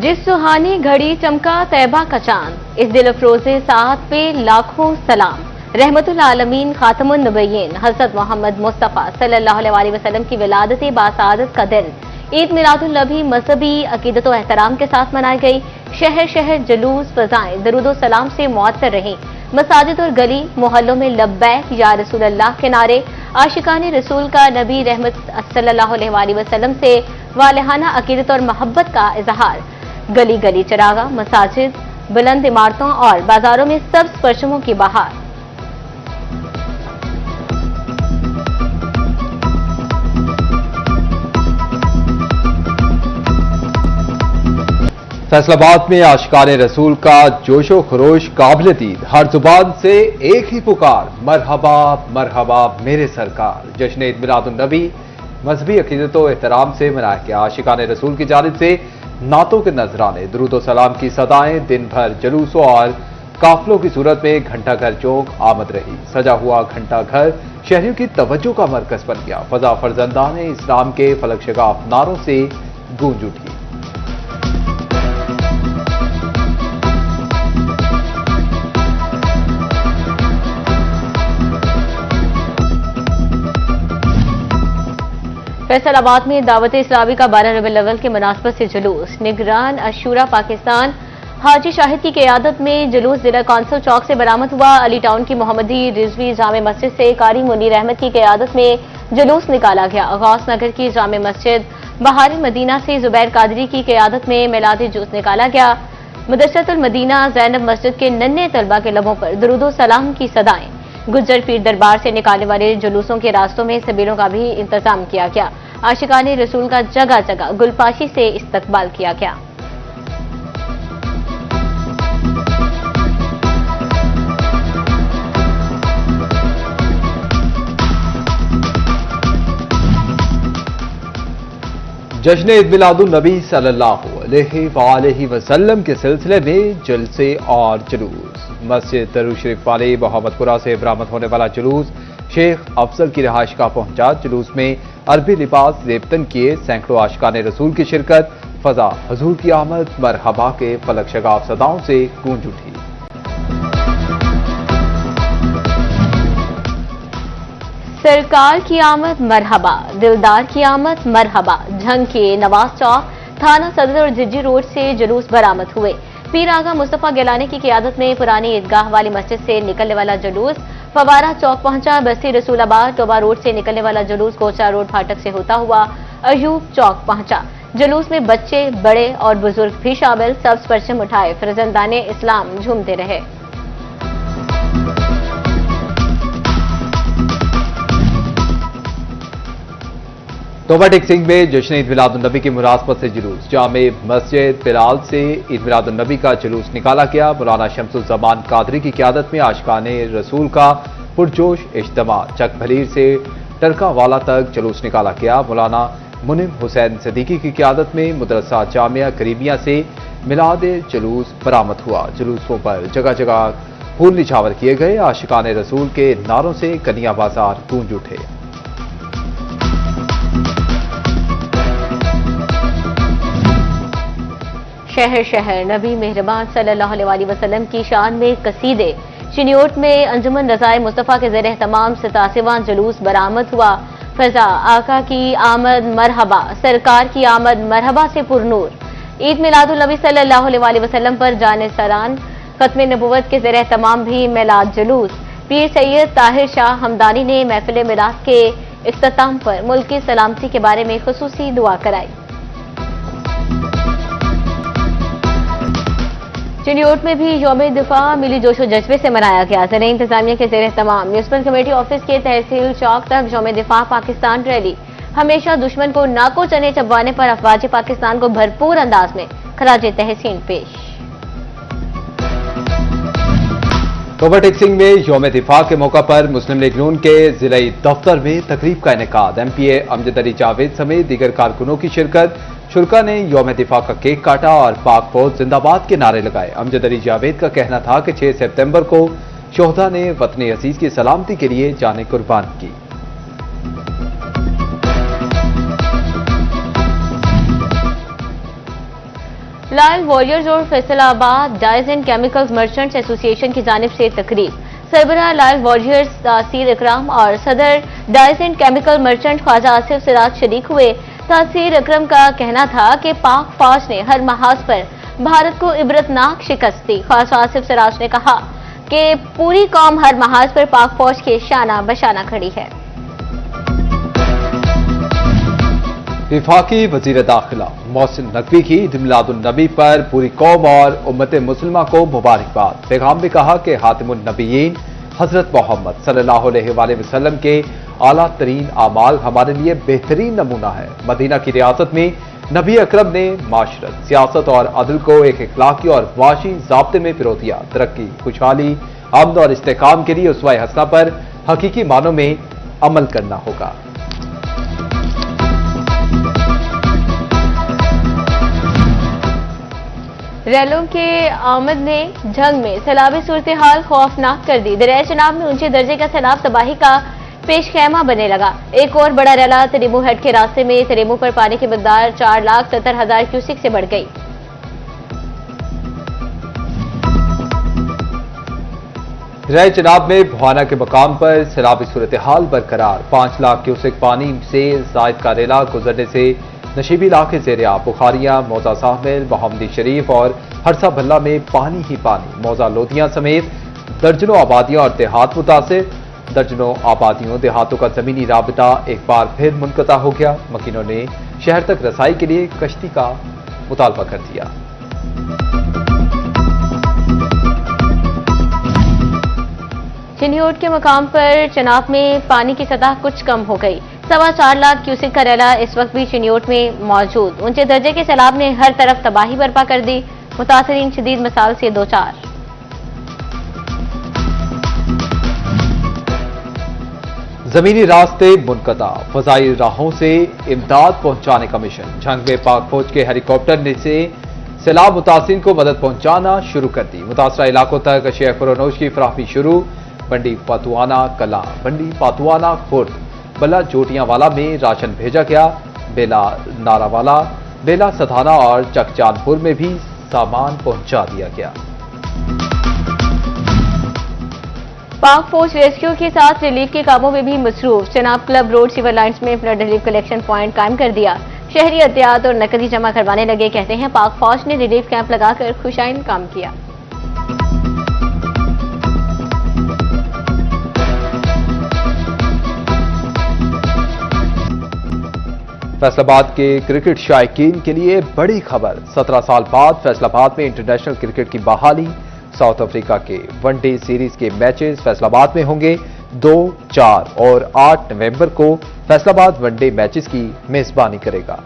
जिस सुहानी घड़ी चमका तैबा का चांद, इस दिल अफरोज़े साथ पे लाखों सलाम। रहमतुल आलमीन खातमुन नबीयीन हज़रत मोहम्मद मुस्तफ़ा सल्लल्लाहु अलैहि वसल्लम की विलादत बासादत का दिन ईद मिलादुल नबी मजहबी अकीदत व एहतराम के साथ मनाई गई। शहर शहर जुलूस फजाएं दरूद व सलाम से मुअत्तर रहीं। मसाजिद और गली मोहल्लों में लब्बैक या रसूल अल्लाह के नारे, आशिकाने रसूल का नबी रहमत सल्लल्लाहु अलैहि वसल्लम से वालिहाना अकीदत और मोहब्बत का इजहार। गली गली चरागा, मसाजिद, बुलंद इमारतों और बाजारों में सब्ज परचमों की बहार। फैसलाबाद में आशिकाने रसूल का जोशो खरोश काबिल दीद, हर जुबान से एक ही पुकार, मरहबा मरहबा मेरे सरकार। जश्न ईद मिलादुन नबी मजहबी अकीदत व एहतराम से मनाया गया। आशिकाने रसूल की जानिब से नातों के नजराने, दुरूद व सलाम की सदाएं, दिन भर जुलूसों और काफिलों की सूरत में घंटा घर चौक आमद रही। सजा हुआ घंटा घर शहरियों की तवज्जो का मरकज बन गया। फजा फरजंदाने इस्लाम के फलक शगाफ नारों से गूंज उठी। फैसलाबाद में दावत इस्लामी का 12 रबीउल अव्वल के मुनासबत से जुलूस। निगरान अशूरा पाकिस्तान हाजी शाहिद की क़यादत में जुलूस जिला कौंसिल चौक से बरामद हुआ। अली टाउन की मोहम्मदी रिजवी जामे मस्जिद से कारी मुनीर अहमद की क़यादत में जुलूस निकाला गया। गौस नगर की जामे मस्जिद बहारी मदीना से जुबैर कादरी की क़यादत में मिलादी जूस निकाला गया। मुदस्सतुल मदीना ज़ैनब मस्जिद के नन्हे तलबा के लबों पर दुरूद सलाम की सदाएं। गुज्जर पीर दरबार से निकालने वाले जुलूसों के रास्तों में सबीलों का भी इंतजाम किया गया। आशिकाने रसूल का जगह जगह गुलपाशी से इस्तकबाल किया गया। जश्न ईद मिलादुन नबी सल्लल्लाहु अलैहि वसल्लम के सिलसिले में जलसे और जुलूस। मस्जिद दरूद शरीफ वाले मोहम्मदपुरा से बरामद होने वाला जुलूस शेख अफजल की रिहाइश का पहुंचा। जुलूस में अरबी लिबास जेबतन किए सैकड़ों आशिकाने रसूल की शिरकत। फजा हजूर की आमद मरहबा के फलक शगाफ सदाओं से गूंज उठी। सरकार की आमद मरहबा, दिलदार की आमद मरहबा। झंग के नवाज चौक, थाना सदर और जिज्जी रोड से जुलूस बरामद हुए। पीर आगा मुस्तफा गिलानी की क़यादत में पुरानी ईदगाह वाली मस्जिद से निकलने वाला जुलूस फवारा चौक पहुंचा। बस्ती रसूलाबाद टोबा रोड से निकलने वाला जुलूस कोचा रोड फाटक से होता हुआ अयूब चौक पहुंचा। जुलूस में बच्चे, बड़े और बुजुर्ग भी शामिल। सब्ज परचम उठाए फरजंदाने इस्लाम झूमते रहे। तोबा टेक सिंह में जश्न ईद मिलादुन नबी की मुनासबत से जुलूस। जामे मस्जिद बिलाल से ईद मिलादुन नबी का जुलूस निकाला गया। मौलाना शम्सुल जमान कादरी की क़यादत में आशिकाने रसूल का पुरजोश इज्तिमा। चक भलीर से टरकावाला तक जुलूस निकाला गया। मौलाना मुनिम हुसैन सदीकी की क़यादत में मदरसा जामिया करीबिया से मिलाद जुलूस बरामद हुआ। जुलूसों पर जगह जगह फूल निछावर किए गए। आशिकाने रसूल के नारों से कनिया बाजार गूंज उठे। शहर शहर नबी मेहरबान सल्लल्लाहु अलैहि वसल्लम की शान में कसीदे। चिन्योट में अंजुमन रज़ाए मुस्तफ़ा के ज़ेर तमाम 87वां जुलूस बरामद हुआ। फजा आका की आमद मरहबा, सरकार की आमद मरहबा से पुरनूर। ईद मिलादुल नबी सल्लल्लाहु अलैहि वसल्लम पर जाने सरान खत्म नबुव्वत के ज़ेर तमाम भी मिलाद जुलूस। पीर सैयद ताहिर शाह हमदानी ने महफिल मिलाद के इख्तिताम पर मुल्क की सलामती के बारे में खुसूसी दुआ कराई। चिन्योट में भी यौम दिफा मिली जोशो जज्बे से मनाया गया। ज़िला इंतजामिया के ज़ेर तमाम म्यूनसिपल कमेटी ऑफिस के तहसील चौक तक यौम दिफा पाकिस्तान रैली। हमेशा दुश्मन को नाको चने चबवाने पर अफवाज पाकिस्तान को भरपूर अंदाज में खराज तहसीन पेश। तोबा टेक सिंह में यौम दिफा के मौका पर मुस्लिम लीग नून के जिलाई दफ्तर में तकरीब का इनेकाद। एमपीए अमजद अली जावेद समेत दीगर कारकुनों की शिरकत। शुरका ने यौम दिफा का केक काटा और पाक फौज जिंदाबाद के नारे लगाए। अमजद अली जावेद का कहना था कि 6 सितंबर को शोहदा ने वतन अजीज की सलामती के लिए जानें कुर्बान की। लायल वॉरियर्स और Faisalabad dies and chemicals merchants association की जानिब से तकरीब। सरबराह लायल वॉरियर्स तासीर इकराम और सदर dies and chemical merchant Khwaja Asif Siraj शरीक हुए। तासीर इकराम का कहना था कि पाक फौज ने हर महाज पर भारत को इबरतनाक शिकस्त दी। ख्वाजा आसिफ सिराज ने कहा कि पूरी कौम हर महाज पर पाक फौज के शाना बशाना खड़ी है। विफाकी वजीर दाखिला मोहसिन नकवी की ईद मिलादुन नबी पर पूरी कौम और उम्मत मुस्लिमा को मुबारकबाद। पैगाम में कहा कि हातिमुन नबीयीन हजरत मोहम्मद सल्लल्लाहु अलैहि वसल्लम के आला तरीन आमाल हमारे लिए बेहतरीन नमूना है। मदीना की रियासत में नबी अकरम ने माशरत, सियासत और अदल को एक इखलाकी और मुआशी ज़ाब्ते में पिरो दिया। तरक्की, खुशहाली, अमन और इस्तेकाम के लिए उसवा हसना पर हकीकी मानों में अमल करना होगा। रैलों के आमद ने जंग में सैलाबी सूरत हाल खौफनाक कर दी। दरिया चनाब में ऊंचे दर्जे का सैलाब तबाही का पेश खैमा बनने लगा। एक और बड़ा रैला तरीमू हेड के रास्ते में तरीमू पर पानी की मकदार 4,70,000 क्यूसिक से बढ़ गई। दरिया चनाब में भुआना के मकाम पर सैलाबी सूरत हाल बरकरार। 5 लाख क्यूसिक पानी से जायद का रेला गुजरने से नशीबी इलाके ज़ेर-ए-आब बुखारियां, मौजा साहमिल, मोहम्मदी शरीफ और हरसा भल्ला में पानी ही पानी। मौजा लोधियां समेत दर्जनों आबादियां और देहात मुतासिर। दर्जनों आबादियों देहातों का जमीनी राबता एक बार फिर मुनक़ता हो गया। मकीनों ने शहर तक रसाई के लिए कश्ती का मुतालबा कर दिया। चिन्हियोट के मकाम पर चनाब में पानी की सतह कुछ कम हो गई। 4.25 लाख क्यूसिक का रैला इस वक्त भी चिन्हियोट में मौजूद। ऊंचे दर्जे के सैलाब ने हर तरफ तबाही बर्पा कर दी। मुतासरीन शदीद मसाल से दो चार। जमीनी रास्ते मुनक़ता, फजाई राहों से इमदाद पहुंचाने का मिशन। जंग में पाक फौज के हेलीकॉप्टर ने से सैलाब मुतासिरीन को मदद पहुंचाना शुरू कर दी। मुतासरा इलाकों तक अशिया खुरानोश की फराहमी शुरू। बंडी पातुआना कला, बंडी पातुआना खुर्द, बला जोटियांवाला में राशन भेजा गया। बेला नारावाला, बेला सधाना और चकचानपुर में भी सामान पहुंचा दिया गया। पाक फौज रेस्क्यू के साथ रिलीफ के कामों में भी मसरूफ। चनाब क्लब रोड सिवर लाइन्स में फ्लड रिलीफ कलेक्शन पॉइंट कायम कर दिया। शहरी एहतियात और नकदी जमा करवाने लगे। कहते हैं पाक फौज ने रिलीफ कैंप लगाकर खुशाइन काम किया। फैसलाबाद के क्रिकेट शायकीन के लिए बड़ी खबर। 17 साल बाद फैसलाबाद में इंटरनेशनल क्रिकेट की बहाली। साउथ अफ्रीका के वनडे सीरीज के मैचेस फैसलाबाद में होंगे। 2, 4 और 8 नवंबर को फैसलाबाद वनडे मैचेस की मेजबानी करेगा।